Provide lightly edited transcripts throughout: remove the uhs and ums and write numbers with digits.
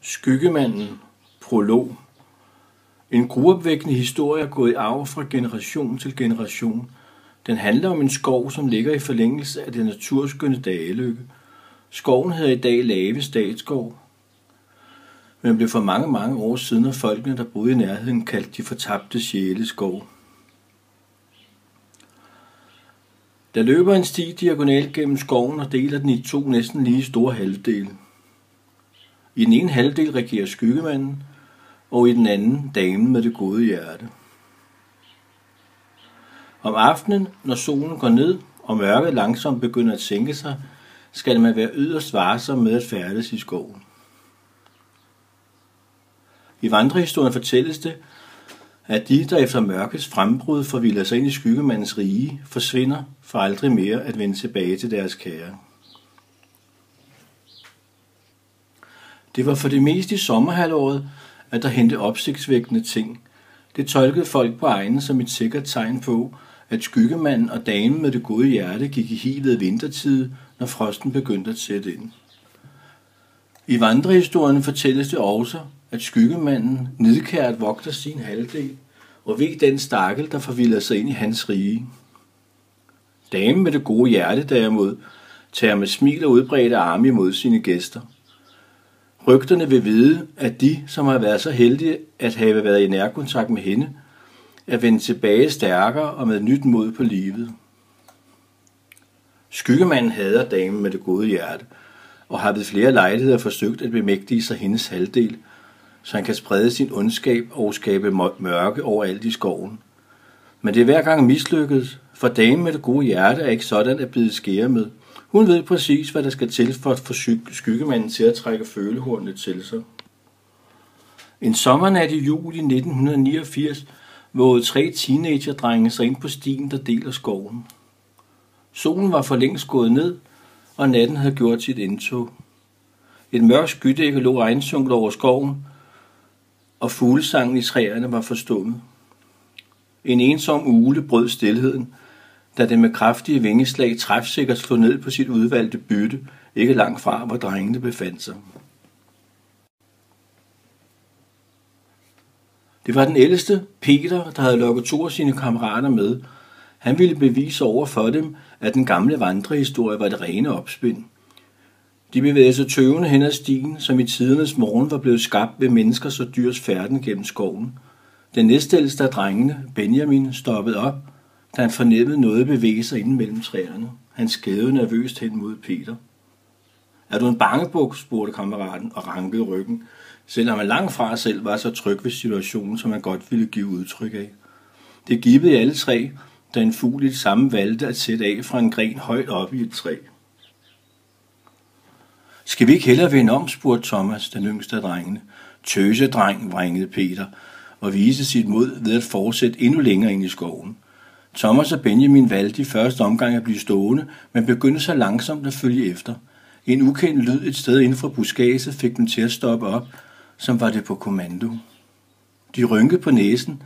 Skyggemanden. Prolog. En gruopvækkende historie er gået i arv fra generation til generation. Den handler om en skov, som ligger i forlængelse af det naturskønne Dageløkke. Skoven hedder i dag Lave Statsskov, men blev for mange år siden af folkene, der boede i nærheden, kaldt de fortabte sjæleskov. Der løber en sti diagonalt gennem skoven og deler den i to næsten lige store halvdele. I den ene halvdel regerer skyggemanden, og i den anden damen med det gode hjerte. Om aftenen, når solen går ned og mørket langsomt begynder at sænke sig, skal man være yderst varsom med at færdes i skoven. I vandrehistorien fortælles det, at de, der efter mørkets frembrud forvilder sig ind i skyggemandens rige, forsvinder for aldrig mere at vende tilbage til deres kære. Det var for det meste i sommerhalvåret, at der hentede opsigtsvækkende ting. Det tolkede folk på egnen som et sikkert tegn på, at skyggemanden og damen med det gode hjerte gik i hi ved vintertid, når frosten begyndte at sætte ind. I vandrehistorien fortælles det også, at skyggemanden nidkært vogter sin halvdel og ved den stakkel, der forvilder sig ind i hans rige. Damen med det gode hjerte derimod tager med smil og udbredte arme imod sine gæster. Rygterne vil vide, at de, som har været så heldige at have været i nærkontakt med hende, er vendt tilbage stærkere og med nyt mod på livet. Skyggemanden hader damen med det gode hjerte, og har ved flere lejligheder forsøgt at bemægtige sig hendes halvdel, så han kan sprede sin ondskab og skabe mørke overalt i skoven. Men det er hver gang mislykket, for damen med det gode hjerte er ikke sådan at bide skære med. Hun ved præcis, hvad der skal til for at få skyggemanden til at trække følehornet til sig. En sommernat i juli 1989 vågede 3 teenagerdrenge sig ind på stien, der deler skoven. Solen var for længst gået ned, og natten havde gjort sit indtog. Et mørkt skydække lå egensunket over skoven, og fuglesangen i træerne var forstummet. En ensom ugle brød stilheden, da den med kraftige vingeslag træfsikkert slog ned på sit udvalgte bytte, ikke langt fra, hvor drengene befandt sig. Det var den ældste, Peter, der havde lokket 2 af sine kammerater med. Han ville bevise over for dem, at den gamle vandrehistorie var det rene opspind. De bevægede sig tøvende hen ad stien, som i tidernes morgen var blevet skabt ved menneskers og dyrs færden gennem skoven. Den næstældste af drengene, Benjamin, stoppede op, da han fornemmede noget bevæge sig inde mellem træerne. Han skævede nervøst hen mod Peter. Er du en bangebuk? Spurgte kammeraten og rankede ryggen, selvom han langt fra selv var så tryg ved situationen, som han godt ville give udtryk af. Det gibbede alle 3, da en fugl i det samme valgte at sætte af fra en gren højt oppe i et træ. Skal vi ikke hellere vende om? Spurgte Thomas, den yngste af drengene. Tøsedreng, vrængede Peter, og viste sit mod ved at fortsætte endnu længere ind i skoven. Thomas og Benjamin valgte i første omgang at blive stående, men begyndte så langsomt at følge efter. En ukendt lyd et sted inden for buskaget fik dem til at stoppe op, som var det på kommando. De rynkede på næsen,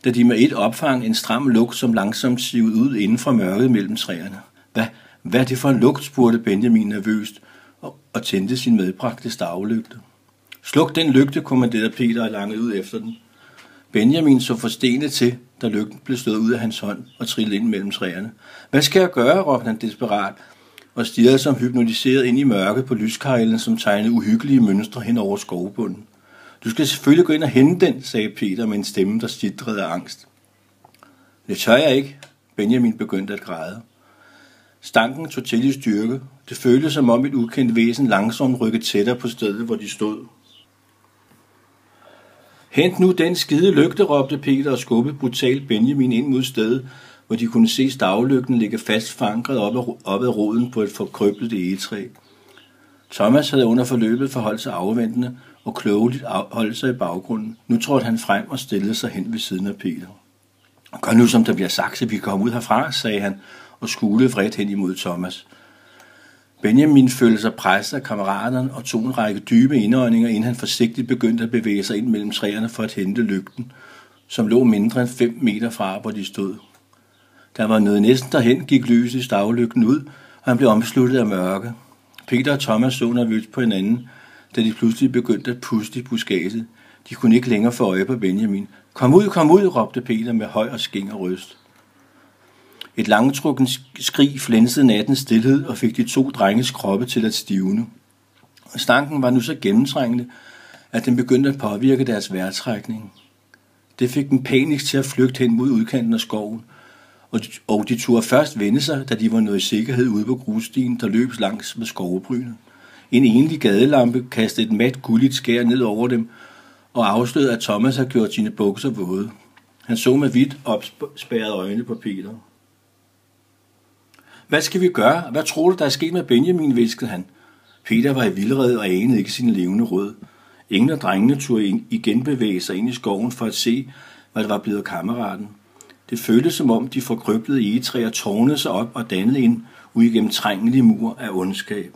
da de med et opfang en stram lugt, som langsomt sivede ud inden for mørket mellem træerne. Hvad er det for en lugt? Spurgte Benjamin nervøst og tændte sin medbragte stavlygte. Sluk den lygte, kommanderede Peter og langede ud efter den. Benjamin så forstenet til, da lygten blev slået ud af hans hånd og trillede ind mellem træerne. Hvad skal jeg gøre? Råbte han desperat og stirrede som hypnotiseret ind i mørket på lyskejlen, som tegnede uhyggelige mønstre hen over skovbunden. Du skal selvfølgelig gå ind og hente den, sagde Peter med en stemme, der sitrede af angst. Det tør jeg ikke. Benjamin begyndte at græde. Stanken tog til i styrke. Det føltes som om et ukendt væsen langsomt rykkede tættere på stedet, hvor de stod. Hent nu den skide lygte, råbte Peter og skubbede brutalt Benjamin ind mod stedet, hvor de kunne se stavlygten ligge fast forankret op ad roden på et forkrøblet egetræ. Thomas havde under forløbet forholdt sig afventende og klogeligt holdt sig i baggrunden. Nu trådte han frem og stillede sig hen ved siden af Peter. Gør nu, som der bliver sagt, så vi kan komme ud herfra, sagde han og skulede vredt hen imod Thomas. Benjamin følte sig presset af kammeraterne og tog en række dybe indåndinger, inden han forsigtigt begyndte at bevæge sig ind mellem træerne for at hente lygten, som lå mindre end 5 meter fra, hvor de stod. Da han var nået næsten derhen, gik lyset i stavlygten ud, og han blev omsluttet af mørke. Peter og Thomas så nervøst på hinanden, da de pludselig begyndte at puste i buskadset. De kunne ikke længere få øje på Benjamin. Kom ud, råbte Peter med høj og skinger røst. Et langtrukken skrig flænsede nattens stilhed og fik de 2 drenges kroppe til at stivne. Stanken var nu så gennemtrængende, at den begyndte at påvirke deres vejrtrækning. Det fik dem panisk til at flygte hen mod udkanten af skoven, og de turde først vende sig, da de var nået i sikkerhed ude på grusstien, der løb langs med skovebrynet. En enlig gadelampe kastede et mat gulligt skær ned over dem, og afslørede, at Thomas havde gjort sine bukser våde. Han så med vidt opspærrede øjne på Peter. Hvad skal vi gøre? Hvad tror du, der er sket med Benjamin, hviskede han. Peter var i vildrede og anede ikke sin levende råd. Ingen af drengene turde igen bevæge sig ind i skoven for at se, hvad der var blevet af kammeraten. Det føltes som om de forkrøblede egetræer tårnede sig op og dannede en uigennemtrængelig mur af ondskab.